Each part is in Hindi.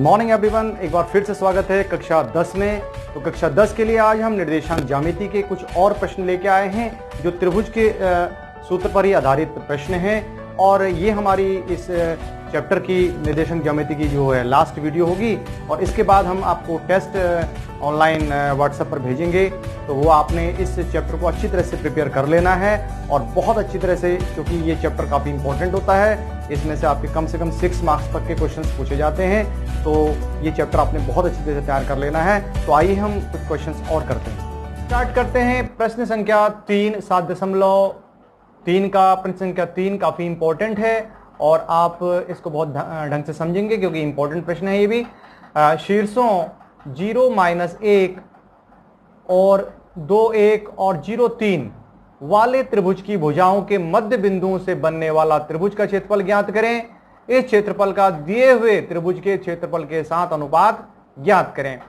मॉर्निंग एवरीवन, एक बार फिर से स्वागत है कक्षा 10 में। तो कक्षा 10 के लिए आज हम निर्देशांक ज्यामिति के कुछ और प्रश्न लेके आए हैं जो त्रिभुज के सूत्र पर ही आधारित प्रश्न हैं। और ये हमारी इस चैप्टर की निर्देशांक ज्यामिति की जो है लास्ट वीडियो होगी। और इसके बाद हम आपको टेस्ट ऑनलाइन व्हाट्सएप पर भेजेंगे, तो वो आपने इस चैप्टर को अच्छी तरह से प्रिपेयर कर लेना है और बहुत अच्छी तरह से, क्योंकि ये चैप्टर काफ़ी इंपॉर्टेंट होता है। इसमें से आपके कम से कम 6 मार्क्स तक के क्वेश्चंस पूछे जाते हैं, तो ये चैप्टर आपने बहुत अच्छी तरह से तैयार कर लेना है। तो आइए हम कुछ क्वेश्चंस और करते हैं। स्टार्ट करते हैं प्रश्न संख्या 3, 7.3 का प्रश्न संख्या 3 काफ़ी इंपॉर्टेंट है और आप इसको बहुत ढंग से समझेंगे क्योंकि इंपॉर्टेंट प्रश्न है ये भी। शीर्षों 0, -1 और 2, 1 और 0, 3 वाले त्रिभुज की भुजाओं के मध्य बिंदुओं से बनने वाला त्रिभुज का क्षेत्रफल ज्ञात करें। इस क्षेत्रफल का दिए हुए त्रिभुज के क्षेत्रफल के साथ अनुपात ज्ञात करें।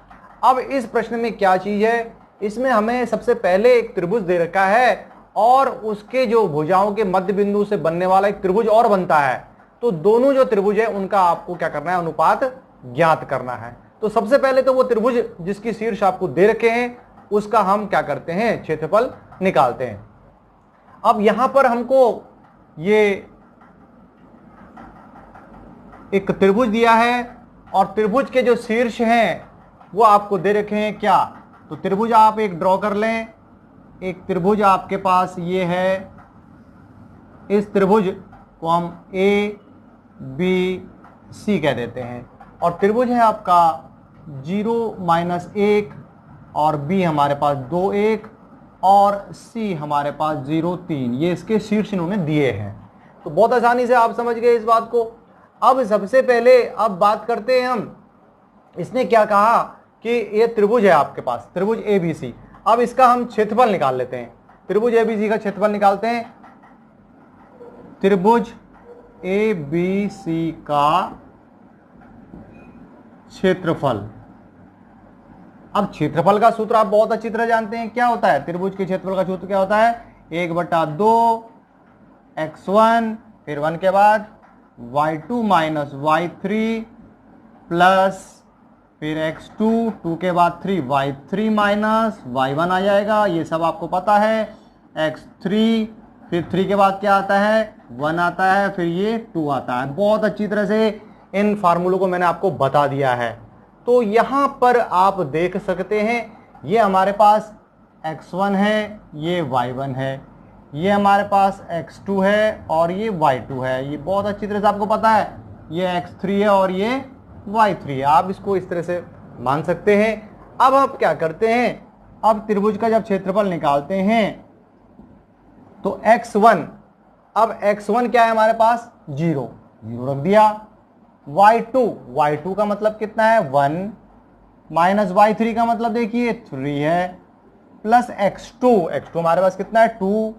अब इस प्रश्न में क्या चीज है, इसमें हमें सबसे पहले एक त्रिभुज दे रखा है और उसके जो भुजाओं के मध्य बिंदु से बनने वाला एक त्रिभुज और बनता है। तो दोनों जो त्रिभुज है उनका आपको क्या करना है, अनुपात ज्ञात करना है। तो सबसे पहले तो वो त्रिभुज जिसकी शीर्ष आपको दे रखे हैं उसका हम क्या करते हैं, क्षेत्रफल निकालते हैं। अब यहां पर हमको ये एक त्रिभुज दिया है और त्रिभुज के जो शीर्ष हैं वो आपको दे रखे हैं क्या। तो त्रिभुज आप एक ड्रॉ कर लें। एक त्रिभुज आपके पास ये है, इस त्रिभुज को हम ए बी सी कह देते हैं और त्रिभुज है आपका 0, -1 और बी हमारे पास 2, 1 और सी हमारे पास 0, 3। ये इसके शीर्ष इन्होंने दिए हैं। तो बहुत आसानी से आप समझ गए इस बात को। अब सबसे पहले अब बात करते हैं हम, इसने क्या कहा कि ये त्रिभुज है आपके पास, त्रिभुज ए बी सी। अब इसका हम क्षेत्रफल निकाल लेते हैं। त्रिभुज ए बी सी का क्षेत्रफल निकालते हैं। त्रिभुज ए बी सी का क्षेत्रफल। अब क्षेत्रफल का सूत्र आप बहुत अच्छी तरह जानते हैं, क्या होता है त्रिभुज के क्षेत्रफल का सूत्र क्या होता है, 1/2 x1 फिर 1 के बाद y2 - y3 प्लस फिर x2 2 के बाद 3 y3 - y1 आ जाएगा। ये सब आपको पता है। x3 फिर 3 के बाद क्या आता है, 1 आता है, फिर ये 2 आता है। बहुत अच्छी तरह से इन फार्मूलों को मैंने आपको बता दिया है। तो यहां पर आप देख सकते हैं ये हमारे पास x1 है, ये y1 है, ये हमारे पास x2 है और ये y2 है। ये बहुत अच्छी तरह से आपको पता है। ये x3 है और ये y3 है। आप इसको इस तरह से मान सकते हैं। अब आप क्या करते हैं, अब त्रिभुज का जब क्षेत्रफल निकालते हैं तो x1, अब x1 क्या है हमारे पास, 0 रख दिया। y2 का मतलब कितना है, 1 माइनस y3 का मतलब देखिए 3 है, प्लस x2 हमारे पास कितना है, 2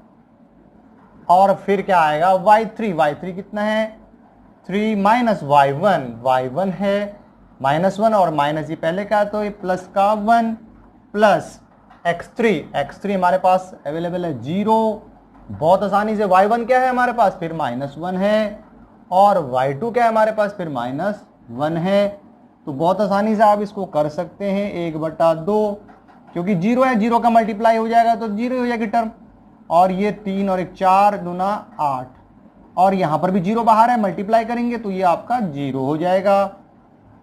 और फिर क्या आएगा y3 कितना है, 3 माइनस y1 है, -1 और माइनस ये पहले का तो ये प्लस का 1 प्लस x3 हमारे पास अवेलेबल है 0। बहुत आसानी से y1 क्या है हमारे पास, फिर -1 है और y2 क्या है हमारे पास, फिर -1 है। तो बहुत आसानी से आप इसको कर सकते हैं 1/2, क्योंकि 0 है, 0 का मल्टीप्लाई हो जाएगा तो 0 हो जाएगी टर्म। और ये 3 और 1 4 दूना 8 और यहाँ पर भी 0 बाहर है, मल्टीप्लाई करेंगे तो ये आपका 0 हो जाएगा।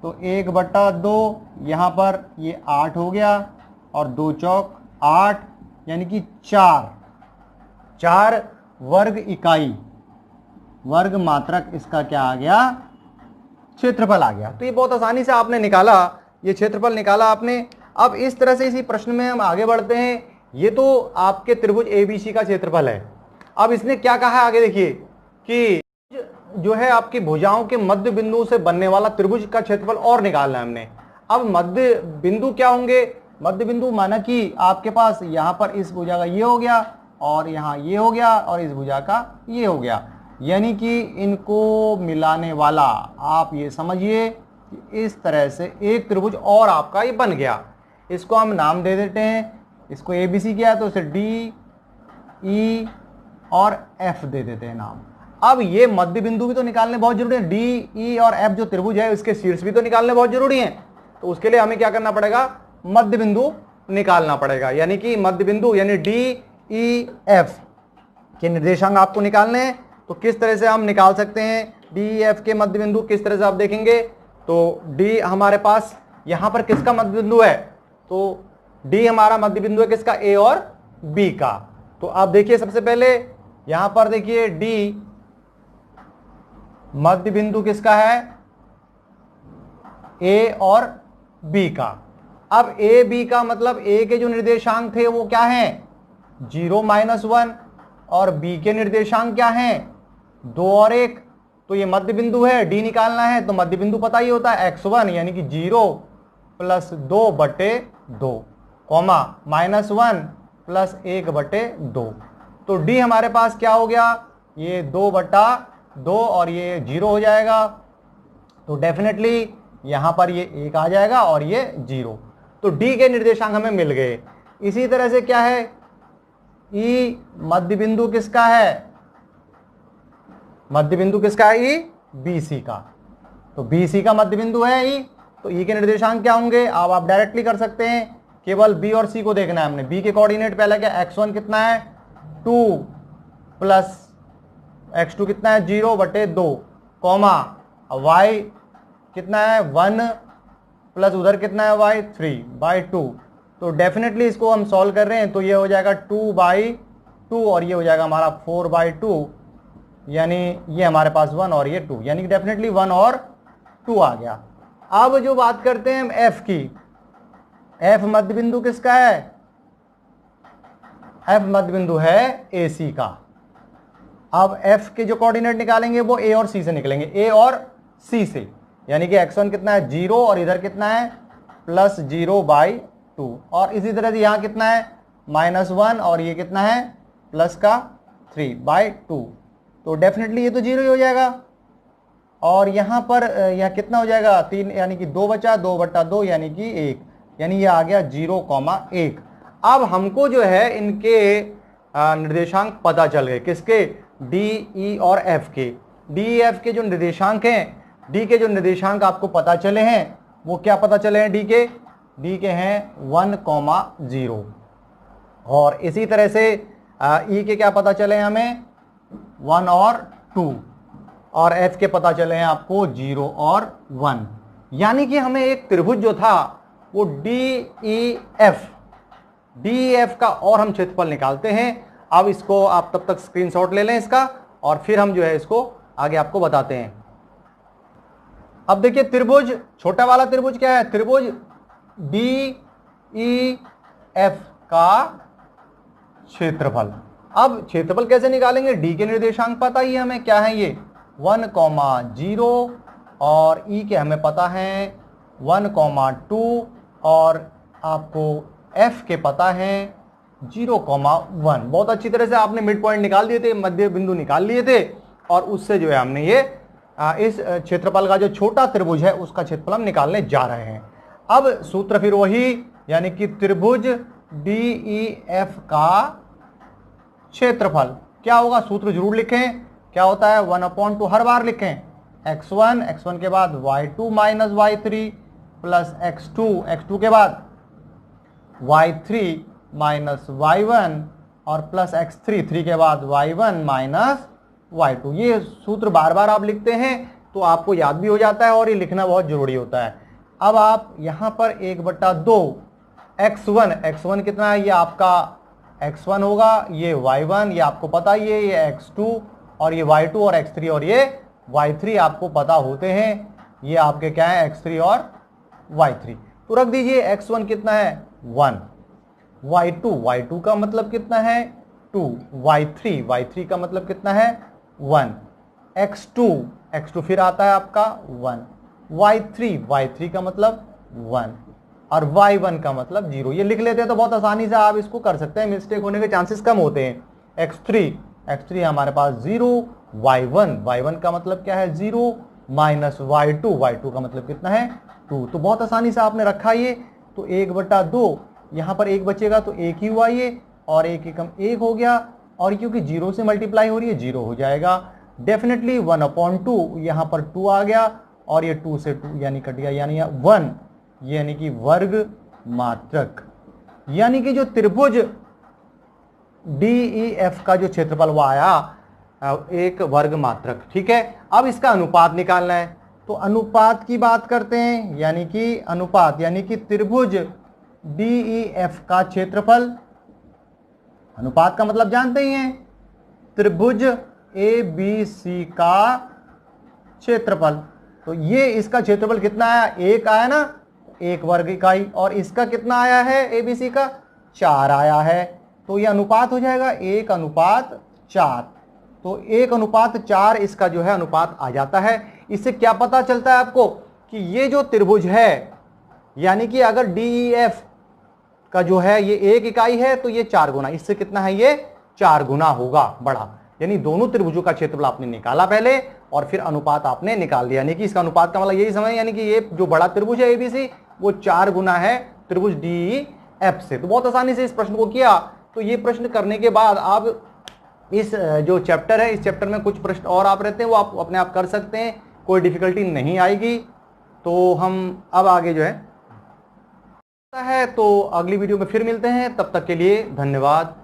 तो 1/2 यहाँ पर ये 8 हो गया और 2 चौक 8 यानी कि 4 वर्ग इकाई, वर्ग मात्रक इसका क्या आ गया, क्षेत्रफल आ गया। तो ये बहुत आसानी से आपने निकाला, ये क्षेत्रफल निकाला आपने। अब इस तरह से इसी प्रश्न में हम आगे बढ़ते हैं। ये तो आपके त्रिभुज एबीसी का क्षेत्रफल है। अब इसने क्या कहा है आगे देखिए कि जो है आपकी भुजाओं के मध्य बिंदु से बनने वाला त्रिभुज का क्षेत्रफल और निकालना है हमने। अब मध्य बिंदु क्या होंगे, मध्य बिंदु माना कि आपके पास यहाँ पर इस भुजा का ये हो गया और यहाँ ये हो गया और इस भुजा का ये हो गया, यानी कि इनको मिलाने वाला आप ये समझिए कि इस तरह से एक त्रिभुज और आपका ये बन गया। इसको हम नाम दे देते हैं, इसको ए बी सी किया तो इसे डी ई और एफ दे देते हैं नाम। अब ये मध्य बिंदु भी तो निकालने बहुत जरूरी है, डी ई और एफ जो त्रिभुज है इसके शीर्ष भी तो निकालने बहुत जरूरी है। तो उसके लिए हमें क्या करना पड़ेगा, मध्य बिंदु निकालना पड़ेगा, यानी कि मध्य बिंदु यानी डी ई एफ के निर्देशांक आपको निकालने हैं। तो किस तरह से हम निकाल सकते हैं डी ई एफ के मध्य बिंदु, किस तरह से आप देखेंगे तो डी हमारे पास यहां पर किसका मध्य बिंदु है, तो डी हमारा मध्य बिंदु है किसका, ए और बी का। तो आप देखिए सबसे पहले यहां पर देखिए डी मध्य बिंदु किसका है, ए और बी का। अब ए बी का मतलब ए के जो निर्देशांक थे वो क्या हैं, 0 -1 और बी के निर्देशांक क्या हैं, 2 और 1। तो ये मध्य बिंदु है, डी निकालना है तो मध्य बिंदु पता ही होता है x1 यानी कि 0 + 2/2 कॉमा -1 + 1/2। तो डी हमारे पास क्या हो गया, ये 2/2 और ये 0 हो जाएगा। तो डेफिनेटली यहां पर ये 1 आ जाएगा और ये 0। तो डी के निर्देशांक हमें मिल गए। इसी तरह से क्या है, ई मध्य बिंदु किसका है, मध्य बिंदु किसका है, ई बी सी का। तो बी सी का मध्य बिंदु है ई, तो ई के निर्देशांक क्या होंगे, अब आप डायरेक्टली कर सकते हैं, केवल बी और सी को देखना है हमने। बी के कोऑर्डिनेट पहले क्या, x1 कितना है 2 + x2 कितना है 0/2 कॉमा y कितना है 1 प्लस उधर कितना है y 3/2। तो डेफिनेटली इसको हम सॉल्व कर रहे हैं तो ये हो जाएगा 2/2 और ये हो जाएगा हमारा 4/2, यानी ये हमारे पास 1 और ये 2, यानी कि डेफिनेटली 1 और 2 आ गया। अब जो बात करते हैं हम f की, f मध्य बिंदु किसका है, f मध्य बिंदु है AC का। अब f के जो कोऑर्डिनेट निकालेंगे वो a और c से निकलेंगे, a और c से, यानी कि x1 कितना है 0 और इधर कितना है +0/2 और इसी तरह से यहाँ कितना है -1 और ये कितना है +3/2। तो डेफिनेटली ये तो 0 ही हो जाएगा। और यहाँ पर यह कितना हो जाएगा 3, यानी कि 2 बचा, 2/2 यानी कि 1, यानी ये आ गया 0,1। अब हमको जो है इनके निर्देशांक पता चल गए, किसके, डी ई और एफ के। डी ई एफ के जो निर्देशांक हैं, डी के जो निर्देशांक आपको पता चले हैं वो क्या पता चले हैं, डी के हैं 1,0 और इसी तरह से ई के क्या पता चले हैं हमें 1 और 2 और एफ के पता चले हैं आपको 0 और 1। यानी कि हमें एक त्रिभुज जो था वो डी ई एफ का और हम क्षेत्रफल निकालते हैं। अब इसको आप तब तक स्क्रीनशॉट ले लें इसका और फिर हम जो है इसको आगे आपको बताते हैं। अब देखिए त्रिभुज, छोटा वाला त्रिभुज क्या है, त्रिभुज डी ई एफ का क्षेत्रफल। अब क्षेत्रफल कैसे निकालेंगे, डी के निर्देशांक पता ही हमें क्या है, ये 1,0 और ई के हमें पता है 1,2 और आपको एफ के पता है 0,1। बहुत अच्छी तरह से आपने मिड पॉइंट निकाल दिए थे, मध्य बिंदु निकाल लिए थे और उससे जो है हमने ये इस क्षेत्रफल का जो छोटा त्रिभुज है उसका क्षेत्रफल हम निकालने जा रहे हैं। अब सूत्र फिर वही, यानी कि त्रिभुज डी ई एफ का क्षेत्रफल क्या होगा, सूत्र जरूर लिखें, क्या होता है 1/2 हर बार लिखें, x1 के बाद y2 - y3 प्लस x2 के बाद y3 - y1 और प्लस x3 के बाद y1 - y2। ये सूत्र बार बार आप लिखते हैं तो आपको याद भी हो जाता है और ये लिखना बहुत जरूरी होता है। अब आप यहाँ पर 1/2 x1 कितना है, ये आपका x1 होगा, ये y1 ये आपको पता ही है, ये x2 और ये y2 और x3 और ये y3 आपको पता होते हैं, ये आपके क्या है x3 और y3। तो रख दीजिए x1 कितना है 1, y2 का मतलब कितना है 2, y3 का मतलब कितना है 1, x2 फिर आता है आपका 1, y3 का मतलब 1 और y1 का मतलब 0। ये लिख लेते हैं तो बहुत आसानी से आप इसको कर सकते हैं, मिस्टेक होने के चांसेस कम होते हैं। x3 हमारे पास 0, y1 का मतलब क्या है 0 माइनस y2 का मतलब कितना है 2। तो बहुत आसानी से आपने रखा ये, तो 1/2 यहाँ पर 1 बचेगा तो 1 ही हुआ ये और 1 एकम 1 हो गया और क्योंकि 0 से मल्टीप्लाई हो रही है 0 हो जाएगा। डेफिनेटली 1/2, यहाँ पर 2 आ गया और ये 2 से 2 यानी कट गया, यानी 1 यानी कि वर्ग मात्रक। यानी कि जो त्रिभुज DEF का जो क्षेत्रफल वो आया एक वर्ग मात्रक। ठीक है, अब इसका अनुपात निकालना है, तो अनुपात की बात करते हैं, यानी कि अनुपात यानी कि त्रिभुज DEF का क्षेत्रफल। अनुपात का मतलब जानते ही हैं, त्रिभुज ABC का क्षेत्रफल। तो ये इसका क्षेत्रफल कितना आया, 1 आया ना, 1 वर्ग इकाई, और इसका कितना आया है ABC का, 4 आया है। तो ये अनुपात हो जाएगा 1/4। तो 1/4 इसका जो है अनुपात आ जाता है। इससे क्या पता चलता है आपको कि ये जो त्रिभुज है, यानी कि अगर DEF का जो है ये 1 इकाई है तो ये 4 गुना, इससे कितना है, ये 4 गुना होगा बड़ा। यानी दोनों त्रिभुजों का क्षेत्रफल आपने निकाला पहले और फिर अनुपात आपने निकाल दिया, यानी कि इसका अनुपात का मतलब यही समझ, यानी कि ये जो बड़ा त्रिभुज है ABC वो 4 गुना है त्रिभुज DEF से। तो बहुत आसानी से इस प्रश्न को किया। तो ये प्रश्न करने के बाद आप इस जो चैप्टर है, इस चैप्टर में कुछ प्रश्न और आप रहते हैं वो आप अपने आप कर सकते हैं, कोई डिफिकल्टी नहीं आएगी। तो हम अब आगे जो है तो अगली वीडियो में फिर मिलते हैं, तब तक के लिए धन्यवाद।